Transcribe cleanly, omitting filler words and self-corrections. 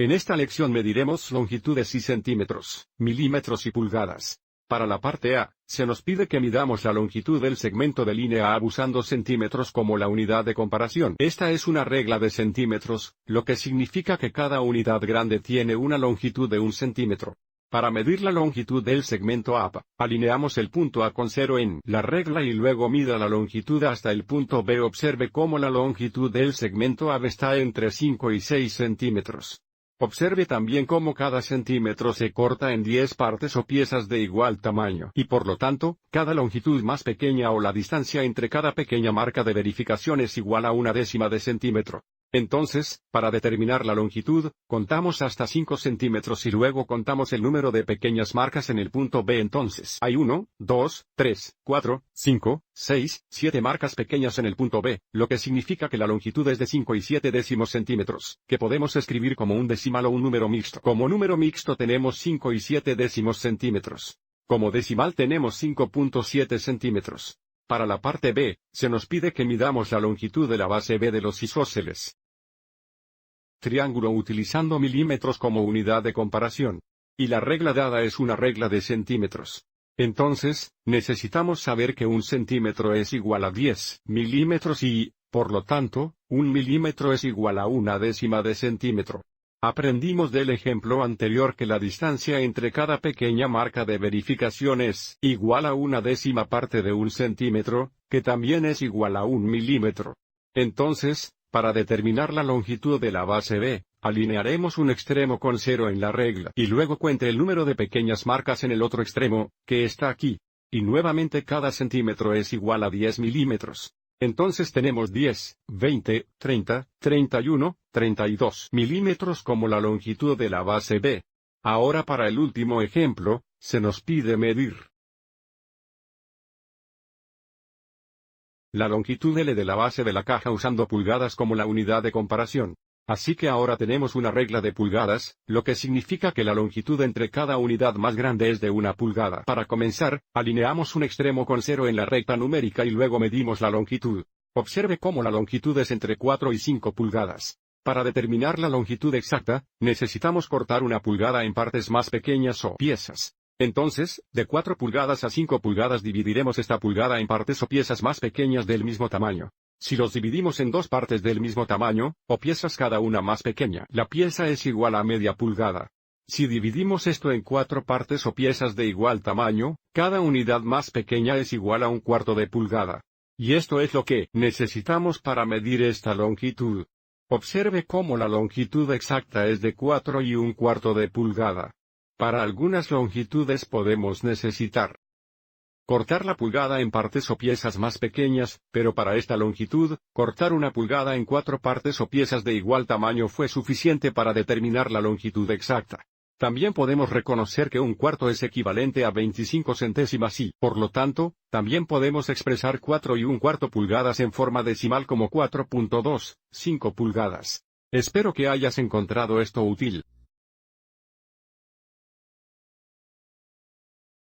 En esta lección mediremos longitudes y centímetros, milímetros y pulgadas. Para la parte A, se nos pide que midamos la longitud del segmento de línea A usando centímetros como la unidad de comparación. Esta es una regla de centímetros, lo que significa que cada unidad grande tiene una longitud de 1 centímetro. Para medir la longitud del segmento A, alineamos el punto A con 0 en la regla y luego mida la longitud hasta el punto B. Observe cómo la longitud del segmento A está entre 5 y 6 centímetros. Observe también cómo cada centímetro se corta en 10 partes o piezas de igual tamaño. Y por lo tanto, cada longitud más pequeña o la distancia entre cada pequeña marca de verificación es igual a 1/10 de centímetro. Entonces, para determinar la longitud, contamos hasta 5 centímetros y luego contamos el número de pequeñas marcas en el punto B. Entonces, hay 1, 2, 3, 4, 5, 6, 7 marcas pequeñas en el punto B, lo que significa que la longitud es de 5 y 7/10 centímetros, que podemos escribir como un decimal o un número mixto. Como número mixto tenemos 5 y 7/10 centímetros. Como decimal tenemos 5.7 centímetros. Para la parte B, se nos pide que midamos la longitud de la base B de los isósceles triángulo utilizando milímetros como unidad de comparación. Y la regla dada es una regla de centímetros. Entonces, necesitamos saber que 1 centímetro es igual a 10 milímetros y, por lo tanto, 1 milímetro es igual a 1/10 de centímetro. Aprendimos del ejemplo anterior que la distancia entre cada pequeña marca de verificación es igual a 1/10 parte de 1 centímetro, que también es igual a 1 milímetro. Entonces, para determinar la longitud de la base B, alinearemos un extremo con 0 en la regla y luego cuente el número de pequeñas marcas en el otro extremo, que está aquí. Y nuevamente cada centímetro es igual a 10 milímetros. Entonces tenemos 10, 20, 30, 31, 32 milímetros como la longitud de la base B. Ahora para el último ejemplo, se nos pide medir la longitud L de la base de la caja usando pulgadas como la unidad de comparación. Así que ahora tenemos una regla de pulgadas, lo que significa que la longitud entre cada unidad más grande es de 1 pulgada. Para comenzar, alineamos un extremo con 0 en la recta numérica y luego medimos la longitud. Observe cómo la longitud es entre 4 y 5 pulgadas. Para determinar la longitud exacta, necesitamos cortar 1 pulgada en partes más pequeñas o piezas. Entonces, de 4 pulgadas a 5 pulgadas dividiremos esta pulgada en partes o piezas más pequeñas del mismo tamaño. Si los dividimos en 2 partes del mismo tamaño, o piezas cada una más pequeña, la pieza es igual a media pulgada. Si dividimos esto en 4 partes o piezas de igual tamaño, cada unidad más pequeña es igual a 1/4 de pulgada. Y esto es lo que necesitamos para medir esta longitud. Observe cómo la longitud exacta es de 4 y 1/4 de pulgada. Para algunas longitudes podemos necesitar cortar la pulgada en partes o piezas más pequeñas, pero para esta longitud, cortar 1 pulgada en 4 partes o piezas de igual tamaño fue suficiente para determinar la longitud exacta. También podemos reconocer que 1/4 es equivalente a 25 centésimas y, por lo tanto, también podemos expresar 4 y 1/4 pulgadas en forma decimal como 4.25 pulgadas. Espero que hayas encontrado esto útil.